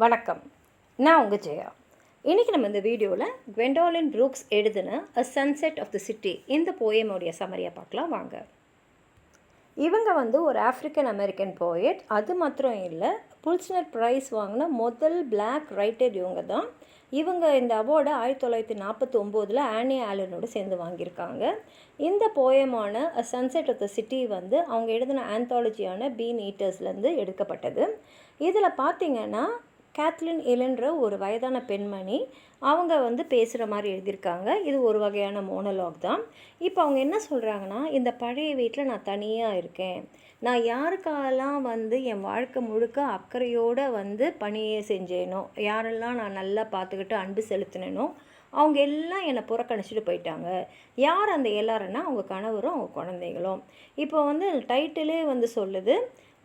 வணக்கம், நான் உங்கள் ஜெயா. இன்றைக்கி நம்ம இந்த வீடியோவில் குவெண்டோலின் ப்ரூக்ஸ் எழுதின அ சன்செட் ஆஃப் த சிட்டி இந்த போயமோடைய சம்மரியை பார்க்கலாம் வாங்க. இவங்க ஒரு ஆஃப்ரிக்கன் அமெரிக்கன் போயட். அது மாத்திரம் இல்லை, புல்ஸ்னர் ப்ரைஸ் வாங்கின முதல் பிளாக் ரைட்டர் இவங்க தான். இவங்க இந்த அவார்டை 1949 ஆனி ஆலனோடு சேர்ந்து வாங்கியிருக்காங்க. இந்த போயமான அ சன்செட் ஆஃப் த சிட்டி அவங்க எழுதின ஆந்தாலஜியான பீன் ஈட்டர்ஸ்லேருந்து எடுக்கப்பட்டது. இதில் பார்த்திங்கன்னா கேத்லின் எலன்ற ஒரு வயதான பெண்மணி அவங்க பேசுகிற மாதிரி எழுதியிருக்காங்க. இது ஒரு வகையான மோனலாக் தான். இப்போ அவங்க என்ன சொல்கிறாங்கன்னா, இந்த பழைய வீட்டில் நான் தனியாக இருக்கேன். நான் யாருக்காலாம் என் வாழ்க்கை முழுக்க அக்கறையோடு பணியை செஞ்சேனோ, யாரெல்லாம் நான் நல்லா பார்த்துக்கிட்டு அன்பு செலுத்தினேனோ அவங்க எல்லாம் என்னை புறக்கணிச்சிட்டு போயிட்டாங்க. யார் அந்த எல்லாருன்னா அவங்க கணவரும் அவங்க குழந்தைகளும். இப்போ டைட்டிலே சொல்லுது,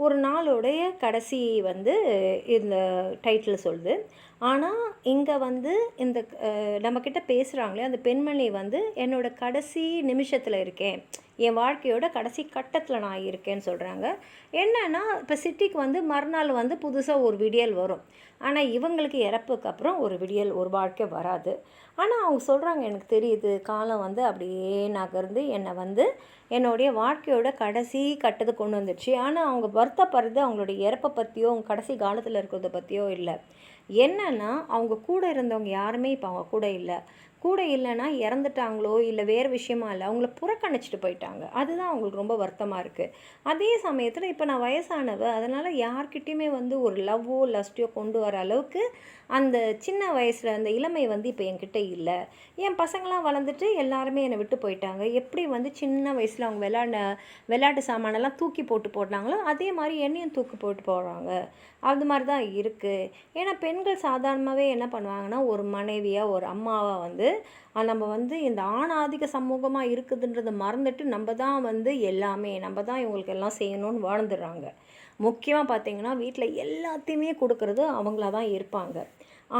ஒரு நாளுடைய கடைசி இந்த டைட்டில் சொல்லுது. ஆனால் இங்கே இந்த நம்மக்கிட்ட பேசுகிறாங்களே அந்த பெண்மணி என்னோடய கடைசி நிமிஷத்தில் இருக்கேன், என் வாழ்க்கையோட கடைசி கட்டத்தில் நான் இருக்கேன்னு சொல்கிறாங்க. என்னன்னா இப்போ சிட்டிக்கு மறுநாள் புதுசாக ஒரு விடியல் வரும். ஆனால் இவங்களுக்கு இறப்புக்கு அப்புறம் ஒரு விடியல், ஒரு வாழ்க்கை வராது. ஆனால் அவங்க சொல்கிறாங்க, எனக்கு தெரியுது காலம் அப்படியே நகர்ந்து என்னை என்னுடைய வாழ்க்கையோட கடைசி கட்டத்துக்கு கொண்டு வந்துடுச்சு. ஆனால் அவங்க வருத்தப்படுறது அவங்களுடைய இறப்பை பற்றியோ அவங்க கடைசி காலத்தில் இருக்கிறத பற்றியோ இல்லை. என்னென்னா அவங்க கூட இருந்தவங்க யாருமே இப்போ அவங்க கூட இல்லை. கூட இல்லைன்னா இறந்துட்டாங்களோ இல்லை வேறு விஷயமா இல்லை, அவங்கள புறக்கணிச்சிட்டு போயிட்டாங்க. அதுதான் அவங்களுக்கு ரொம்ப வருத்தமாக இருக்குது. அதே சமயத்தில் இப்போ நான் வயசானவ, அதனால் யார்கிட்டையுமே ஒரு லவ்வோ லஸ்ட்டையோ கொண்டு வர அளவுக்கு அந்த சின்ன வயசில் அந்த இளமை இப்போ என்கிட்ட இல்லை. என் பசங்களாம் வளர்ந்துட்டு எல்லாருமே என்னை விட்டு போயிட்டாங்க. எப்படி சின்ன வயசில் அவங்க விளையாட்டு சாமானெல்லாம் தூக்கி போட்டு போட்டாங்களோ அதே மாதிரி என்னையும் தூக்கி போட்டு போடுறாங்க. அது மாதிரி தான் இருக்குது. ஏன்னா பெண்கள் சாதாரணமாகவே என்ன பண்ணுவாங்கன்னா, ஒரு மனைவியாக ஒரு அம்மாவாக நம்ம இந்த ஆணாதிக்க சமூகமாக இருக்குதுன்றதை மறந்துட்டு நம்ம தான் எல்லாமே நம்ம தான் இவங்களுக்கு எல்லாம் செய்யணும்னு வாழ்ந்துடுறாங்க. முக்கியமாக பார்த்திங்கன்னா வீட்டில் எல்லாத்தையுமே கொடுக்கறது அவங்களா தான் இருப்பாங்க.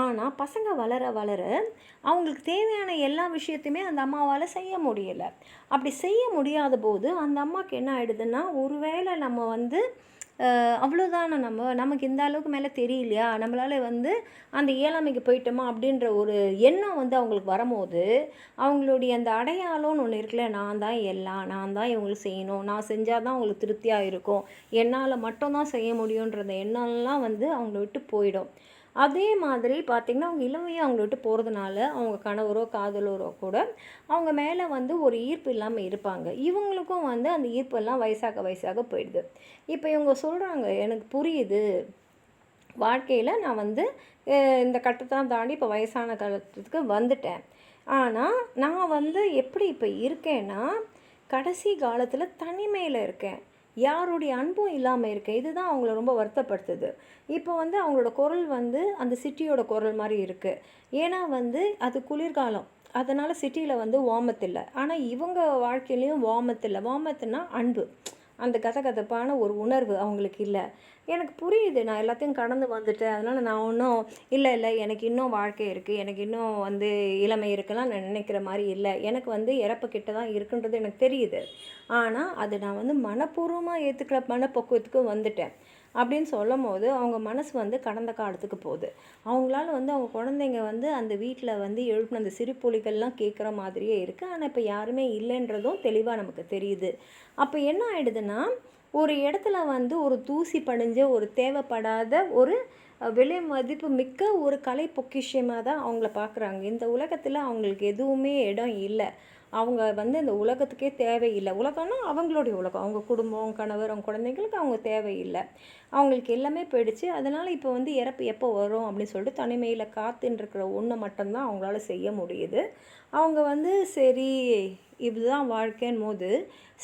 ஆனால் பசங்க வளர வளர அவங்களுக்கு தேவையான எல்லா விஷயத்தையுமே அந்த அம்மாவால் செய்ய முடியலை. அப்படி செய்ய முடியாத போது அந்த அம்மாவுக்கு என்ன ஆகிடுதுன்னா, ஒருவேளை நம்ம அவ்வளோதானே, நமக்கு இந்த அளவுக்கு மேலே தெரியலையா, நம்மளால் அந்த இயலாமைக்கு போயிட்டோமா அப்படின்ற ஒரு எண்ணம் அவங்களுக்கு வரும்போது அவங்களுடைய அந்த அடையாளம்னு ஒன்று இருக்குல்ல, நான் தான் எல்லாம், நான் தான் இவங்களுக்கு செய்யணும், நான் செஞ்சால் தான் அவங்களுக்கு திருப்தியாக இருக்கும், என்னால் மட்டும்தான் செய்ய முடியுன்ற எண்ணம்லாம் அவங்கள விட்டு போயிடும். அதே மாதிரி பார்த்திங்கன்னா அவங்க இளமையாக அவங்கள விட்டு போகிறதுனால அவங்க கணவரோ காதலரோ கூட அவங்க மேலே ஒரு ஈர்ப்பு இல்லாமல் இருப்பாங்க. இவங்களுக்கும் அந்த ஈர்ப்பெல்லாம் வயசாக போயிடுது. இப்போ இவங்க சொல்கிறாங்க, எனக்கு புரியுது, வாழ்க்கையில் நான் இந்த கட்டத்தான் தாண்டி இப்போ வயசான காலத்துக்கு வந்துட்டேன். ஆனால் நான் எப்படி இப்போ இருக்கேன்னா, கடைசி காலத்தில் தனிமையில் இருக்கேன், யாருடைய அன்பும் இல்லாமல் இருக்கேன். இதுதான் அவங்கள ரொம்ப வருத்தப்படுத்துது. இப்போ அவங்களோட குரல் அந்த சிட்டியோட குரல் மாதிரி இருக்குது. ஏன்னா அது குளிர்காலம், அதனால் சிட்டியில் வார்மத் இல்லை. ஆனால் இவங்க வாழ்க்கையிலையும் வார்மத் இல்லை. வார்மத்துனா அன்பு, அந்த கதகதப்பான ஒரு உணர்வு அவங்களுக்கு இல்லை. எனக்கு புரியுது, நான் எல்லாத்தையும் கடந்து வந்துட்டேன், அதனால் நான் ஒன்றும் இல்லை எனக்கு இன்னும் வாழ்க்கை இருக்குது, எனக்கு இன்னும் இளமை இருக்குலாம் நான் நினைக்கிற மாதிரி இல்லை, எனக்கு இறப்பு கிட்ட தான் இருக்குன்றது எனக்கு தெரியுது. ஆனால் அது நான் மனப்பூர்வமாக ஏற்றுக்கிற மனப்பக்குவத்துக்கு வந்துட்டேன் அப்படின்னு சொல்லும் போது அவங்க மனசு கடந்த காலத்துக்கு போகுது. அவங்களால அவங்க குழந்தைங்க அந்த வீட்டில் எழுப்பின அந்த சிறுபொலிகள்லாம் கேட்குற மாதிரியே இருக்குது. ஆனால் இப்போ யாருமே இல்லைன்றதும் தெளிவாக நமக்கு தெரியுது. அப்போ என்ன ஆகிடுதுன்னா, ஒரு இடத்துல ஒரு தூசி படிஞ்ச ஒரு தேவைப்படாத ஒரு விலை மதிப்பு மிக்க ஒரு கலை பொக்கிஷமாக தான் அவங்கள பார்க்குறாங்க. இந்த உலகத்தில் அவங்களுக்கு எதுவுமே இடம் இல்லை. அவங்க இந்த உலகத்துக்கே தேவையில்லை. உலகம்னா அவங்களுடைய உலகம், அவங்க குடும்பம், கணவர், அவங்க குழந்தைங்களுக்கு அவங்க தேவையில்லை. அவங்களுக்கு எல்லாமே போயிடுச்சு. அதனால் இப்போ இறப்பு எப்போ வரும் அப்படின்னு சொல்லிட்டு தனிமையில் காத்துன்ருக்கிற ஒன்று மட்டும்தான் அவங்களால செய்ய முடியுது. அவங்க சரி இதுதான் வாழ்க்கைன்னு போது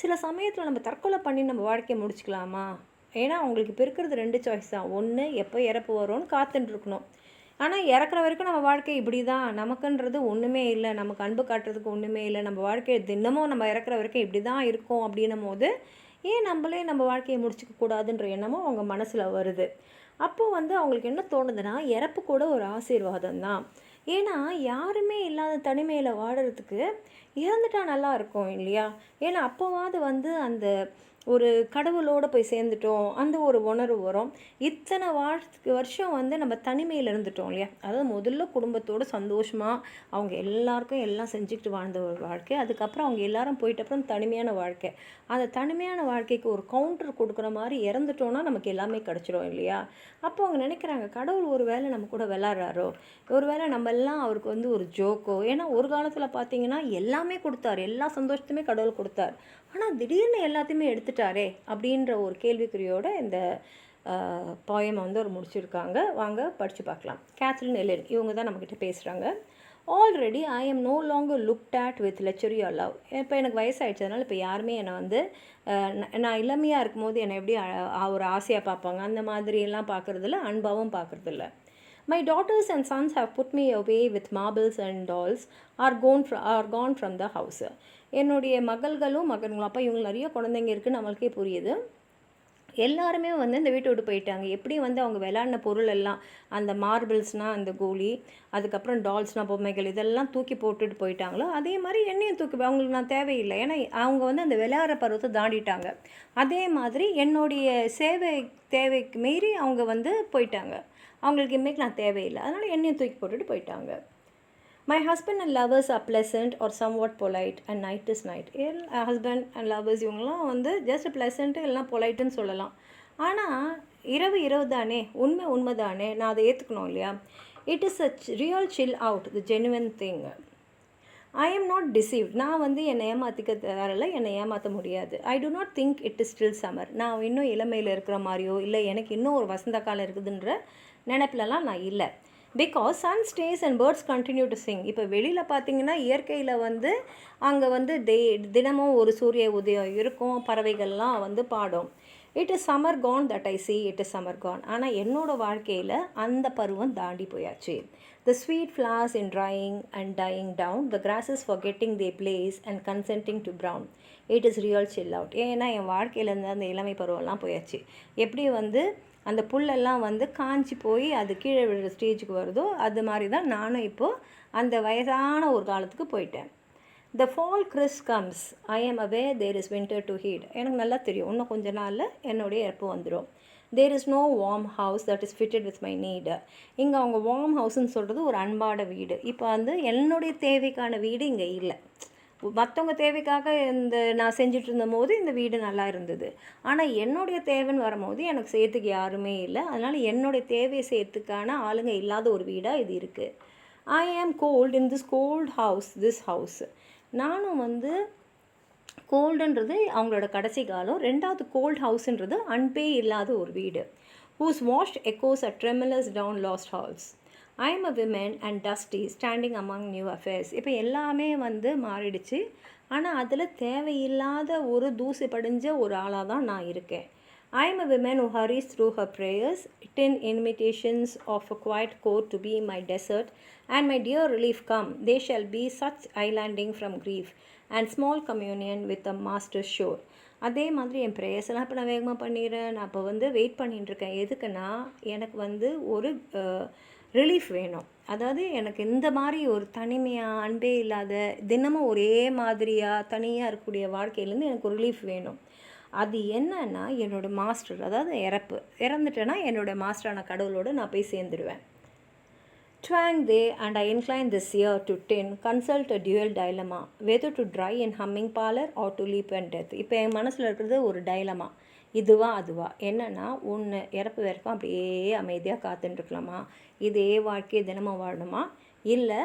சில சமயத்தில் நம்ம தற்கொலை பண்ணி நம்ம வாழ்க்கையை முடிச்சுக்கலாமா? ஏன்னா அவங்களுக்கு இப்போ இருக்கிறது 2 சாய்ஸ் தான். ஒன்று, எப்போ இறப்பு வரும்னு காத்துட்டுருக்கணும். ஆனால் இறக்குற வரைக்கும் நம்ம வாழ்க்கை இப்படி தான், நமக்குன்றது ஒன்றுமே இல்லை, நமக்கு அன்பு காட்டுறதுக்கு ஒன்றுமே இல்லை, நம்ம வாழ்க்கையை தினமும் நம்ம இறக்குற வரைக்கும் இப்படி தான் இருக்கும் அப்படின்னும் போது ஏன் நம்மளே நம்ம வாழ்க்கையை முடிச்சுக்க கூடாதுன்ற எண்ணமும் அவங்க மனசில் வருது. அப்போது அவங்களுக்கு என்ன தோணுதுன்னா, இறப்பு கூட ஒரு ஆசீர்வாதம் தான். ஏன்னா யாருமே இல்லாத தனிமையில் வாடுறதுக்கு இறந்துட்டா நல்லா இருக்கும் இல்லையா? ஏன்னா அப்போவாவது வந்து அந்த ஒரு கடவுளோடு போய் சேர்ந்துட்டோம் அந்த ஒரு உணர்வு வரும். இத்தனை வருஷம் வந்து நம்ம தனிமையில் இருந்துட்டோம் இல்லையா? அதாவது முதல்ல குடும்பத்தோடு சந்தோஷமாக அவங்க எல்லாருக்கும் எல்லாம் செஞ்சுக்கிட்டு வாழ்ந்த ஒரு வாழ்க்கை. அதுக்கப்புறம் அவங்க எல்லாரும் போயிட்டப்புறம் தனிமையான வாழ்க்கை. அந்த தனிமையான வாழ்க்கைக்கு ஒரு கவுண்டர் கொடுக்குற மாதிரி இறந்துட்டோன்னா நமக்கு எல்லாமே கிடச்சிரும் இல்லையா? அப்போ அவங்க நினைக்கிறாங்க, கடவுள் ஒரு வேளை நம்ம கூட விளாட்றாரோ, ஒரு வேளை நம்ம எல்லாம் அவருக்கு வந்து ஒரு ஜோக்கோ. ஏன்னா ஒரு காலத்தில் பார்த்தீங்கன்னா எல்லாமே கொடுத்தாரு, எல்லா சந்தோஷத்தையுமே கடவுள் கொடுத்தார். ஆனால் திடீர்னு எல்லாத்தையுமே எடுத்துட்டாரே அப்படின்ற ஒரு கேள்விக்குறியோட இந்த போயமை வந்து ஒரு முடிச்சிருக்காங்க. வாங்க படித்து பார்க்கலாம். கேத்ரின் எலின் இவங்க தான் நம்மக்கிட்ட பேசுகிறாங்க. Already I am no longer looked at with luxury or love. இப்போ எனக்கு வயசாகிடுச்சதுனால இப்போ யாருமே என்னை வந்து நான் இளமையாக இருக்கும்போது என்னை எப்படி ஒரு ஆசையாக பார்ப்பாங்க அந்த மாதிரியெல்லாம் பார்க்குறதில்ல, அன்பாகவும் பார்க்குறதில்ல. My daughters and sons have put me away with marbles and dolls are gone from the house. என்னுடைய மகள்களும் மகன்களும், அப்போ இவங்க நிறைய குழந்தைங்க இருக்குது நம்மளுக்கே புரியுது. எல்லாருமே வந்து இந்த வீட்டை விட்டு போயிட்டாங்க. எப்படி வந்து அவங்க விளையாடின பொருள் எல்லாம் அந்த மார்பிள்ஸ்னால் அந்த கோலி, அதுக்கப்புறம் டால்ஸ்னால் பொம்மைகள் இதெல்லாம் தூக்கி போட்டுட்டு போயிட்டாங்களோ அதே மாதிரி என்னையும் தூக்கி அவங்களுக்கு நான் தேவையில்லை. ஏன்னா அவங்க வந்து அந்த விளையாடுற பருவத்தை தாண்டிட்டாங்க. அதே மாதிரி என்னுடைய தேவைக்கு மீறி அவங்க வந்து போயிட்டாங்க. அவங்களுக்கு இன்றைக்கி நான் தேவையில்லை, அதனால் என்னையும் தூக்கி போட்டுட்டு போயிட்டாங்க. My husband and lovers are pleasant or somewhat polite and night is night. Husband and lovers இவங்கெல்லாம் வந்து ஜஸ்ட் ப்ளசண்ட்டு இல்லைனா பொலைட்டுன்னு சொல்லலாம். ஆனால் இரவு தானே, உண்மை தானே, நான் அதை ஏற்றுக்கணும் இல்லையா? It is a real chill out, the genuine thing. I am not deceived. நான் வந்து என்னை ஏமாற்றிக்க தரல, என்னை ஏமாற்ற முடியாது. I do not think it is still summer. நான் இன்னும் இளமையில் இருக்கிற மாதிரியோ இல்லை எனக்கு இன்னும் ஒரு வசந்த காலம் இருக்குதுன்ற நினைப்பிலலாம் நான் இல்லை. Because sun stays and birds continue to sing. இப்போ வெளியில் பார்த்தீங்கன்னா இயற்கையில் வந்து அங்கே வந்து தினமும் ஒரு சூரிய உதயம் இருக்கும், பறவைகள்லாம் வந்து பாடும். It is summer gone that I see, it is summer gone. ஆனால் என்னோடய வாழ்க்கையில் அந்த பருவம் தாண்டி போயாச்சு. The sweet flowers in drying and dying down, the grasses forgetting their place and consenting to brown. It is real chill out. ஏன்னா என் வாழ்க்கையிலேருந்து அந்த இளமை பருவம்லாம் போயாச்சு. எப்படி வந்து அந்த புல்லெல்லாம் வந்து காஞ்சி போய் அது கீழே விழுற ஸ்டேஜுக்கு வருதோ அது மாதிரி தான் நானும் இப்போது அந்த வயதான ஒரு காலத்துக்கு போயிட்டேன். The fall crisis comes, I am aware there is winter to heat. எனக்கு நல்லா தெரியும் இன்னும் கொஞ்ச நாளில் என்னுடைய இறப்பு வந்துடும். There is no warm house that is fitted with my need. இங்கே அவங்க வார்ம் ஹவுஸ்ன்னு சொல்கிறது ஒரு அன்பான வீடு. இப்போ வந்து என்னுடைய தேவைக்கான வீடு இங்கே இல்லை. மற்றவங்க தேவைக்காக நான் செஞ்சுட்டு இருந்தபோது இந்த வீடு நல்லா இருந்தது. ஆனால் என்னுடைய தேவைன்னு வரும்போது எனக்கு செய்யறதுக்கு யாருமே இல்லை. அதனால் என்னுடைய தேவையை செய்யறதுக்கான ஆளுங்க இல்லாத ஒரு வீடாக இது இருக்குது. I am cold in this cold house, this house. நானும் வந்து கோல்டுன்றது அவங்களோட கடைசி காலம். ரெண்டாவது கோல்ட் ஹவுஸ்ன்றது அன்பே இல்லாத ஒரு வீடு. Whose washed echoes a tremulous down lost halls. I am a woman and dusty standing among new affairs. இப்போ எல்லாமே வந்து மாறிடுச்சு. ஆனால் அதில் தேவையில்லாத ஒரு தூசி படிஞ்ச ஒரு ஆளாக தான் நான் இருக்கேன். ஐ am a women who hurries through her prayers, 10 invitations of a quiet court to be my desert, and my dear relief come, they shall be such islanding from grief, and small communion with a master's shore. அதே மாதிரி என் prayers எல்லாம் இப்போ நான் வேகமாக பண்ணிடுறேன். நான் இப்போ வந்து வெயிட் பண்ணிட்டுருக்கேன். எதுக்குன்னா எனக்கு வந்து ஒரு ரிலீஃப் வேணும். அதாவது எனக்கு இந்த மாதிரி ஒரு தனிமையாக அன்பே இல்லாத தினமும் ஒரே மாதிரியாக தனியாக இருக்கக்கூடிய வாழ்க்கையிலேருந்து எனக்கு ஒரு ரிலீஃப் வேணும். அது என்னன்னா என்னோடய மாஸ்டர், அதாவது இறந்துட்டேன்னா என்னோடய மாஸ்டரான கடவுளோடு நான் போய் சேர்ந்துடுவேன். Twang they and I incline this ear to tin, consult a dual dilemma, whether to dry in humming parlor or to leap in death. இப்போ என் மனசில் இருக்கிறது ஒரு டைலமா, இதுவா அதுவா. என்னென்னா ஒன்று இறப்பு வரைக்கும் அப்படியே அமைதியாக காத்துட்டுருக்கலாமா, இதே வாழ்க்கையை தினமும் வாழணுமா, இல்லை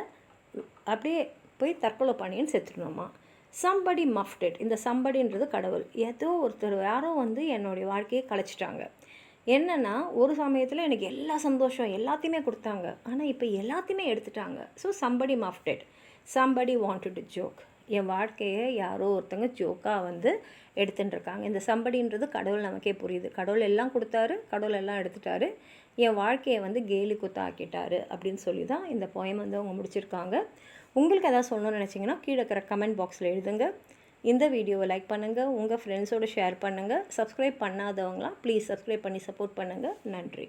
அப்படியே போய் தற்கொலை பண்ணின்னு செத்துடணுமா. சம்படி மஃப்டட். இந்த சம்படின்றது கடவுள். ஏதோ ஒருத்தர் யாரோ வந்து என்னுடைய வாழ்க்கையை கலைச்சிட்டாங்க. என்னென்னா ஒரு சமயத்தில் எனக்கு எல்லா சந்தோஷம் எல்லாத்தையுமே கொடுத்தாங்க, ஆனால் இப்போ எல்லாத்தையுமே எடுத்துட்டாங்க. So somebody muffed, somebody wanted to joke. என் வாழ்க்கையை யாரோ ஒருத்தங்க ஜோக்காக வந்து எடுத்துட்டுருக்காங்க. இந்த சம்படின்றது கடவுள் நமக்கே புரியுது. கடவுள் எல்லாம் கொடுத்தாரு, கடவுள் எல்லாம் எடுத்துட்டாரு, என் வாழ்க்கையை வந்து கேலி குத்தாக்கிட்டாரு அப்படின்னு சொல்லி தான் இந்த போயம் வந்து அவங்க முடிச்சிருக்காங்க. உங்களுக்கு எதாவது சொல்லணும்னு நினச்சிங்கன்னா கீழே இருக்கிற கமெண்ட் பாக்ஸில் எழுதுங்க. இந்த வீடியோவை லைக் பண்ணுங்கள், உங்கள் ஃப்ரெண்ட்ஸோடு ஷேர் பண்ணுங்கள். சப்ஸ்கிரைப் பண்ணாதவங்களாம் ப்ளீஸ் சப்ஸ்கிரைப் பண்ணி சப்போர்ட் பண்ணுங்கள். நன்றி.